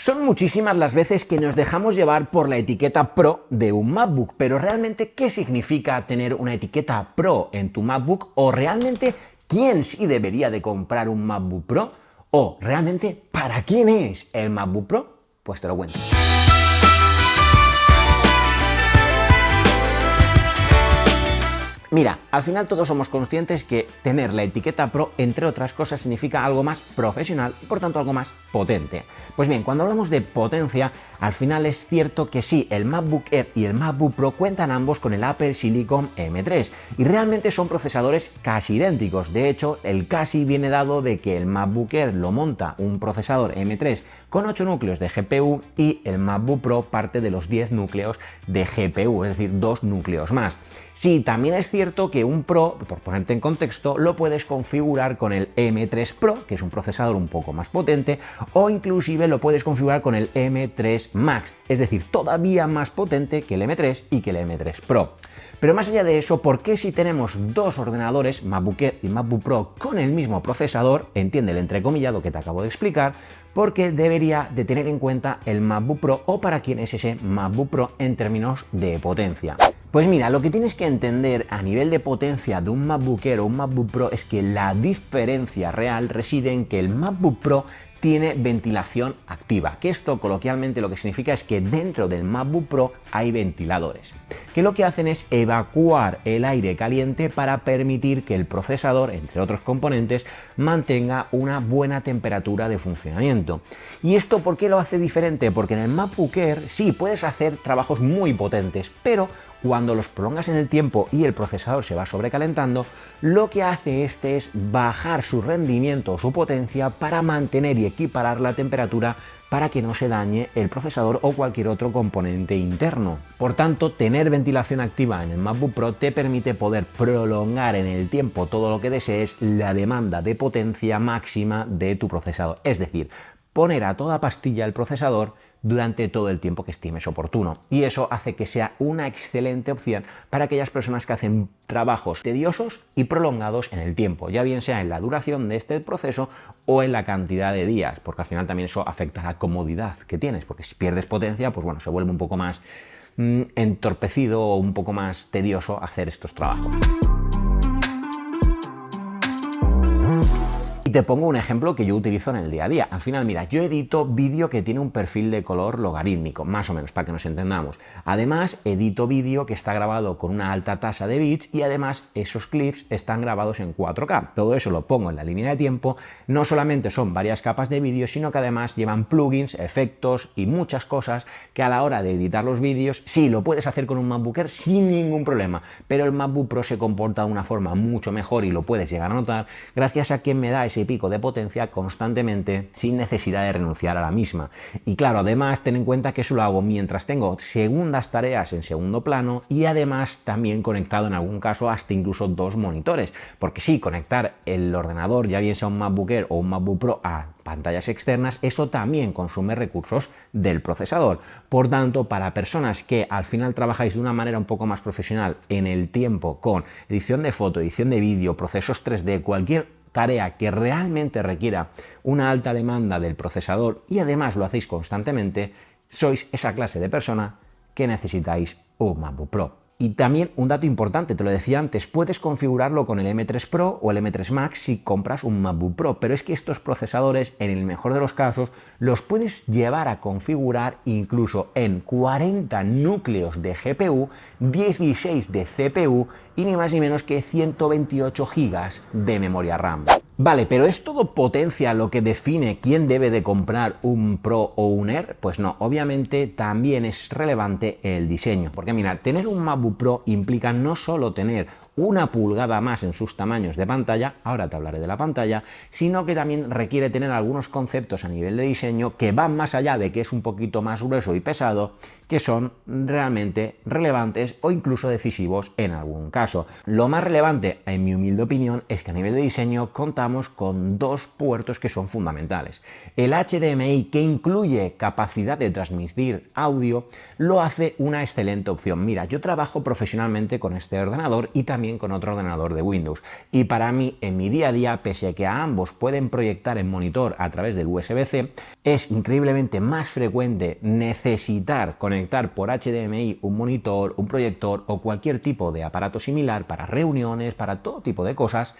Son muchísimas las veces que nos dejamos llevar por la etiqueta Pro de un MacBook, pero realmente, ¿qué significa tener una etiqueta Pro en tu MacBook? ¿O realmente quién sí debería de comprar un MacBook Pro? ¿O realmente para quién es el MacBook Pro? Pues te lo cuento. Mira, al final todos somos conscientes que tener la etiqueta Pro, entre otras cosas, significa algo más profesional y por tanto algo más potente. Pues bien, cuando hablamos de potencia, al final es cierto que sí, el MacBook Air y el MacBook Pro cuentan ambos con el Apple Silicon M3 y realmente son procesadores casi idénticos. De hecho, el casi viene dado de que el MacBook Air lo monta un procesador M3 con 8 núcleos de GPU y el MacBook Pro parte de los 10 núcleos de GPU, es decir, 2 núcleos más. Sí, también es cierto que un Pro, por ponerte en contexto, lo puedes configurar con el M3 Pro, que es un procesador un poco más potente, o inclusive lo puedes configurar con el M3 Max, es decir, todavía más potente que el M3 y que el M3 Pro. Pero más allá de eso, ¿por qué si tenemos dos ordenadores, MacBook Air y MacBook Pro, con el mismo procesador, entiende el entrecomillado que te acabo de explicar, porque debería de tener en cuenta el MacBook Pro o para quién es ese MacBook Pro en términos de potencia? Pues mira, lo que tienes que entender a nivel de potencia de un MacBook Air o un MacBook Pro es que la diferencia real reside en que el MacBook Pro tiene ventilación activa, que esto coloquialmente lo que significa es que dentro del MacBook Pro hay ventiladores, que lo que hacen es evacuar el aire caliente para permitir que el procesador, entre otros componentes, mantenga una buena temperatura de funcionamiento. ¿Y esto por qué lo hace diferente? Porque en el MacBook Air sí puedes hacer trabajos muy potentes, pero cuando los prolongas en el tiempo y el procesador se va sobrecalentando, lo que hace este es bajar su rendimiento o su potencia para mantener y equiparar la temperatura para que no se dañe el procesador o cualquier otro componente interno. Por tanto, tener ventilación activa en el MacBook Pro te permite poder prolongar en el tiempo todo lo que desees la demanda de potencia máxima de tu procesador. Es decir, poner a toda pastilla el procesador durante todo el tiempo que estimes oportuno. Y eso hace que sea una excelente opción para aquellas personas que hacen trabajos tediosos y prolongados en el tiempo, ya bien sea en la duración de este proceso o en la cantidad de días, porque al final también eso afecta a la comodidad que tienes, porque si pierdes potencia, pues bueno, se vuelve un poco más entorpecido o un poco más tedioso hacer estos trabajos. Te pongo un ejemplo que yo utilizo en el día a día. Al final, mira, yo edito vídeo que tiene un perfil de color logarítmico, más o menos, para que nos entendamos. Además, edito vídeo que está grabado con una alta tasa de bits y además esos clips están grabados en 4K. Todo eso lo pongo en la línea de tiempo. No solamente son varias capas de vídeo, sino que además llevan plugins, efectos y muchas cosas que a la hora de editar los vídeos, sí, lo puedes hacer con un MacBook Air sin ningún problema, pero el MacBook Pro se comporta de una forma mucho mejor y lo puedes llegar a notar gracias a que me da ese pico de potencia constantemente sin necesidad de renunciar a la misma. Y claro, además ten en cuenta que eso lo hago mientras tengo segundas tareas en segundo plano y además también conectado en algún caso hasta incluso 2 monitores, porque sí, conectar el ordenador, ya bien sea un MacBook Air o un MacBook Pro, a pantallas externas, eso también consume recursos del procesador. Por tanto, para personas que al final trabajáis de una manera un poco más profesional en el tiempo con edición de foto, edición de vídeo, procesos 3D, cualquier tarea que realmente requiera una alta demanda del procesador y además lo hacéis constantemente, sois esa clase de persona que necesitáis un MacBook Pro. Y también un dato importante, te lo decía antes, puedes configurarlo con el M3 Pro o el M3 Max si compras un MacBook Pro, pero es que estos procesadores, en el mejor de los casos, los puedes llevar a configurar incluso en 40 núcleos de GPU, 16 de CPU y ni más ni menos que 128 GB de memoria RAM. Vale, pero ¿es todo potencia lo que define quién debe de comprar un Pro o un Air? Pues no, obviamente también es relevante el diseño, porque mira, tener un MacBook Pro implica no solo tener 1 pulgada más en sus tamaños de pantalla, ahora te hablaré de la pantalla, sino que también requiere tener algunos conceptos a nivel de diseño que van más allá de que es un poquito más grueso y pesado, que son realmente relevantes o incluso decisivos en algún caso. Lo más relevante, en mi humilde opinión, es que a nivel de diseño contamos con 2 puertos que son fundamentales. El HDMI, que incluye capacidad de transmitir audio, lo hace una excelente opción. Mira, yo trabajo profesionalmente con este ordenador y también también con otro ordenador de Windows. Y para mí, en mi día a día, pese a que a ambos pueden proyectar en monitor a través del USB-C, es increíblemente más frecuente necesitar conectar por HDMI un monitor, un proyector o cualquier tipo de aparato similar para reuniones, para todo tipo de cosas,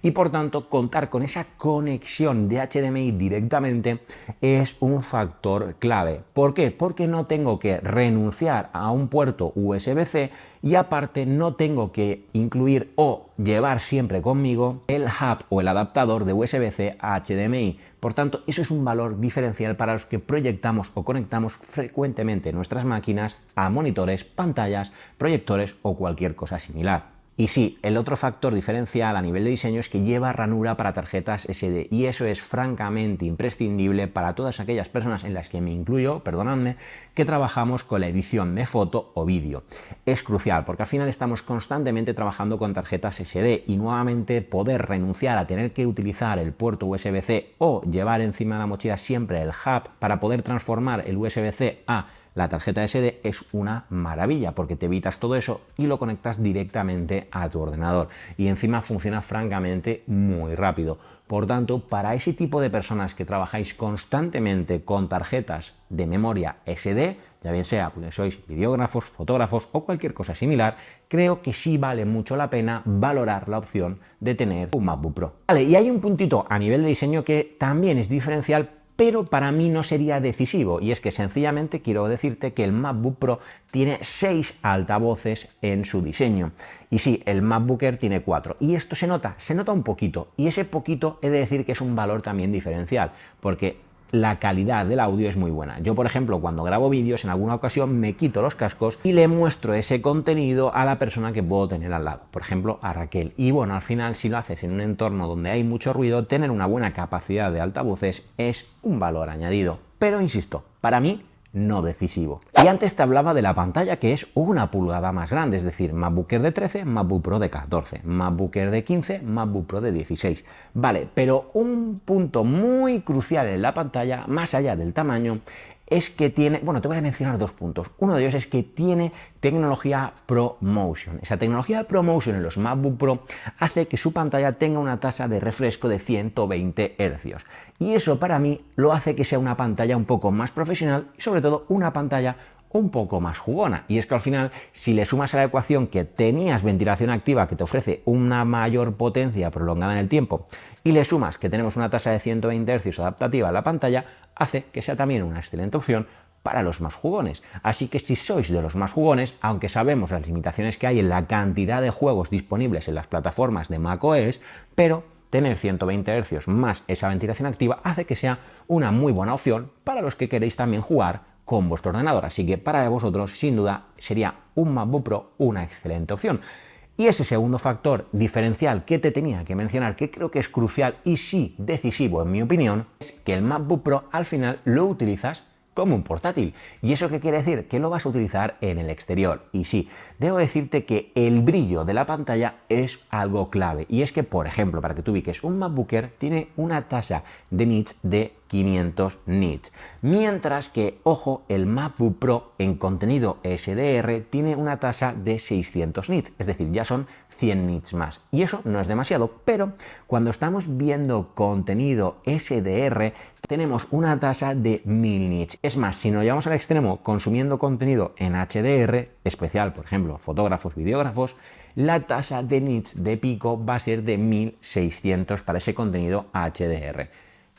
y por tanto contar con esa conexión de HDMI directamente es un factor clave. ¿Por qué? Porque no tengo que renunciar a un puerto USB-C y aparte no tengo que incluir o llevar siempre conmigo el hub o el adaptador de USB-C a HDMI. Por tanto, eso es un valor diferencial para los que proyectamos o conectamos frecuentemente nuestras máquinas a monitores, pantallas, proyectores o cualquier cosa similar. Y sí, el otro factor diferencial a nivel de diseño es que lleva ranura para tarjetas SD y eso es francamente imprescindible para todas aquellas personas, en las que me incluyo, perdonadme, que trabajamos con la edición de foto o vídeo. Es crucial porque al final estamos constantemente trabajando con tarjetas SD y nuevamente poder renunciar a tener que utilizar el puerto USB-C o llevar encima de la mochila siempre el hub para poder transformar el USB-C a la tarjeta SD es una maravilla porque te evitas todo eso y lo conectas directamente a tu ordenador y encima funciona francamente muy rápido. Por tanto, para ese tipo de personas que trabajáis constantemente con tarjetas de memoria SD, ya bien sea porque sois videógrafos, fotógrafos o cualquier cosa similar, creo que sí vale mucho la pena valorar la opción de tener un MacBook Pro. Vale, y hay un puntito a nivel de diseño que también es diferencial, pero para mí no sería decisivo, y es que sencillamente quiero decirte que el MacBook Pro tiene 6 altavoces en su diseño. Y sí, el MacBook Air tiene 4, y esto se nota un poquito, y ese poquito he de decir que es un valor también diferencial, porque la calidad del audio es muy buena. Yo, por ejemplo, cuando grabo vídeos, en alguna ocasión me quito los cascos y le muestro ese contenido a la persona que puedo tener al lado, por ejemplo, a Raquel. Y bueno, al final, si lo haces en un entorno donde hay mucho ruido, tener una buena capacidad de altavoces es un valor añadido. Pero insisto, para mí, no decisivo. Y antes te hablaba de la pantalla, que es 1 pulgada más grande, es decir, MacBook Air de 13, MacBook Pro de 14, MacBook Air de 15, MacBook Pro de 16. Vale, pero un punto muy crucial en la pantalla, más allá del tamaño, es que tiene, bueno, te voy a mencionar 2 puntos. Uno de ellos es que tiene tecnología ProMotion. Esa tecnología ProMotion en los MacBook Pro hace que su pantalla tenga una tasa de refresco de 120 Hz. Y eso para mí lo hace que sea una pantalla un poco más profesional y sobre todo una pantalla un poco más jugona. Y es que al final, si le sumas a la ecuación que tenías ventilación activa que te ofrece una mayor potencia prolongada en el tiempo y le sumas que tenemos una tasa de 120 Hz adaptativa a la pantalla, hace que sea también una excelente opción para los más jugones. Así que si sois de los más jugones, aunque sabemos las limitaciones que hay en la cantidad de juegos disponibles en las plataformas de macOS, pero tener 120 Hz más esa ventilación activa hace que sea una muy buena opción para los que queréis también jugar con vuestro ordenador. Así que para vosotros, sin duda, sería un MacBook Pro una excelente opción. Y ese segundo factor diferencial que te tenía que mencionar, que creo que es crucial y sí decisivo en mi opinión, es que el MacBook Pro al final lo utilizas como un portátil. ¿Y eso qué quiere decir? Que lo vas a utilizar en el exterior. Y sí, debo decirte que el brillo de la pantalla es algo clave. Y es que, por ejemplo, para que tú ubiques, un MacBook Air tiene una tasa de nits de 500 nits. Mientras que, ojo, el MacBook Pro en contenido SDR tiene una tasa de 600 nits. Es decir, ya son 100 nits más. Y eso no es demasiado, pero cuando estamos viendo contenido SDR, tenemos una tasa de 1000 nits. Es más, si nos llevamos al extremo consumiendo contenido en HDR, especial, por ejemplo, fotógrafos, videógrafos, la tasa de nits de pico va a ser de 1600 para ese contenido HDR.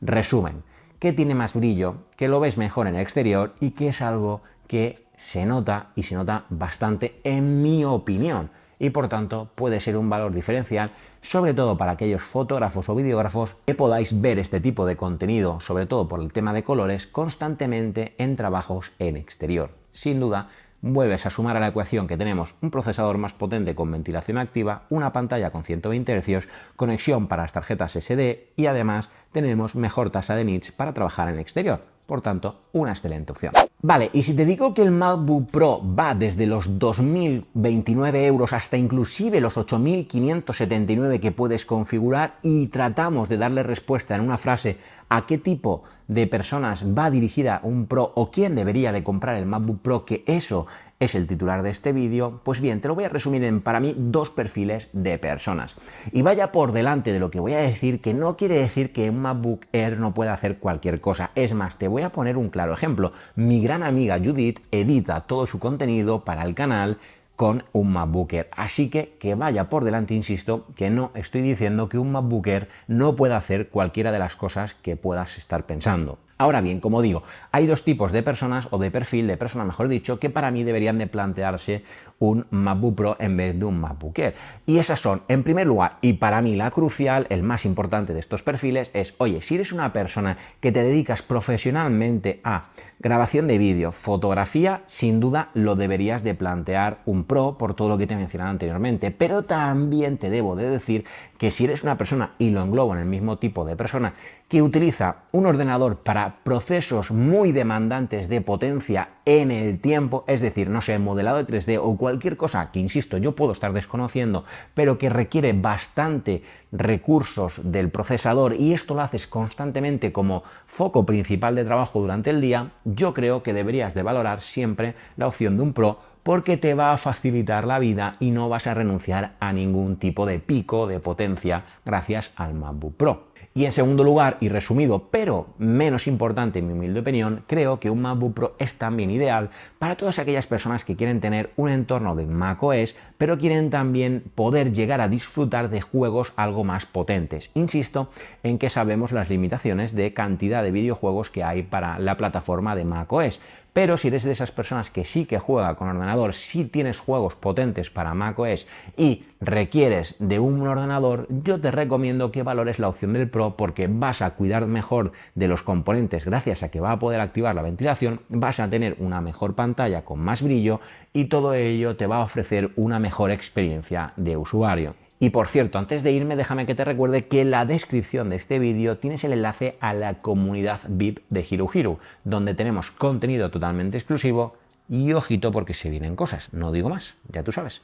Resumen, que tiene más brillo, que lo ves mejor en el exterior y que es algo que se nota y se nota bastante en mi opinión. Y por tanto puede ser un valor diferencial, sobre todo para aquellos fotógrafos o videógrafos que podáis ver este tipo de contenido, sobre todo por el tema de colores, constantemente en trabajos en exterior. Sin duda, vuelves a sumar a la ecuación que tenemos un procesador más potente con ventilación activa, una pantalla con 120 Hz, conexión para las tarjetas SD y además tenemos mejor tasa de nits para trabajar en exterior. Por tanto, una excelente opción. Vale, y si te digo que el MacBook Pro va desde los 2.029 euros hasta inclusive los 8.579 que puedes configurar y tratamos de darle respuesta en una frase a qué tipo de personas va dirigida a un Pro o quién debería de comprar el MacBook Pro, que eso es el titular de este vídeo, pues bien, te lo voy a resumir en, para mí, dos perfiles de personas. Y vaya por delante de lo que voy a decir, que no quiere decir que un MacBook Air no pueda hacer cualquier cosa. Es más, te voy a poner un claro ejemplo. Mi gran amiga Judith edita todo su contenido para el canal con un MacBook Air. Así que vaya por delante, insisto, que no estoy diciendo que un MacBook Air no pueda hacer cualquiera de las cosas que puedas estar pensando. Ahora bien, como digo, hay dos tipos de personas, o de perfil de persona, mejor dicho, que para mí deberían de plantearse un MacBook Pro en vez de un MacBook Air. Y esas son, en primer lugar, y para mí la crucial, el más importante de estos perfiles es, oye, si eres una persona que te dedicas profesionalmente a grabación de vídeo, fotografía, sin duda lo deberías de plantear un Pro por todo lo que te he mencionado anteriormente. Pero también te debo de decir que si eres una persona, y lo englobo en el mismo tipo de persona, que utiliza un ordenador para procesos muy demandantes de potencia en el tiempo, es decir, no sé, modelado de 3D o cualquier cosa que, insisto, yo puedo estar desconociendo, pero que requiere bastante recursos del procesador y esto lo haces constantemente como foco principal de trabajo durante el día, yo creo que deberías de valorar siempre la opción de un Pro porque te va a facilitar la vida y no vas a renunciar a ningún tipo de pico de potencia gracias al MacBook Pro. Y en segundo lugar, y resumido, pero menos importante en mi humilde opinión, creo que un MacBook Pro es también ideal para todas aquellas personas que quieren tener un entorno de macOS, pero quieren también poder llegar a disfrutar de juegos algo más potentes. Insisto en que sabemos las limitaciones de cantidad de videojuegos que hay para la plataforma de macOS. Pero si eres de esas personas que sí que juega con ordenador, si tienes juegos potentes para macOS y requieres de un ordenador, yo te recomiendo que valores la opción del Pro porque vas a cuidar mejor de los componentes gracias a que va a poder activar la ventilación, vas a tener una mejor pantalla con más brillo y todo ello te va a ofrecer una mejor experiencia de usuario. Y por cierto, antes de irme, déjame que te recuerde que en la descripción de este vídeo tienes el enlace a la comunidad VIP de Hero Hero, donde tenemos contenido totalmente exclusivo y ojito porque se vienen cosas, no digo más, ya tú sabes.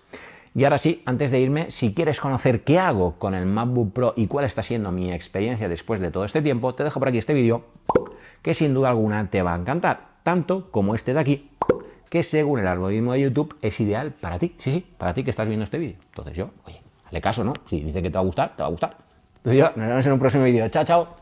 Y ahora sí, antes de irme, si quieres conocer qué hago con el MacBook Pro y cuál está siendo mi experiencia después de todo este tiempo, te dejo por aquí este vídeo que sin duda alguna te va a encantar, tanto como este de aquí, que según el algoritmo de YouTube es ideal para ti, sí, para ti que estás viendo este vídeo. Entonces yo, oye, hazle caso, ¿no? Si dice que te va a gustar, te va a gustar. Nos vemos en un próximo vídeo. Chao, chao.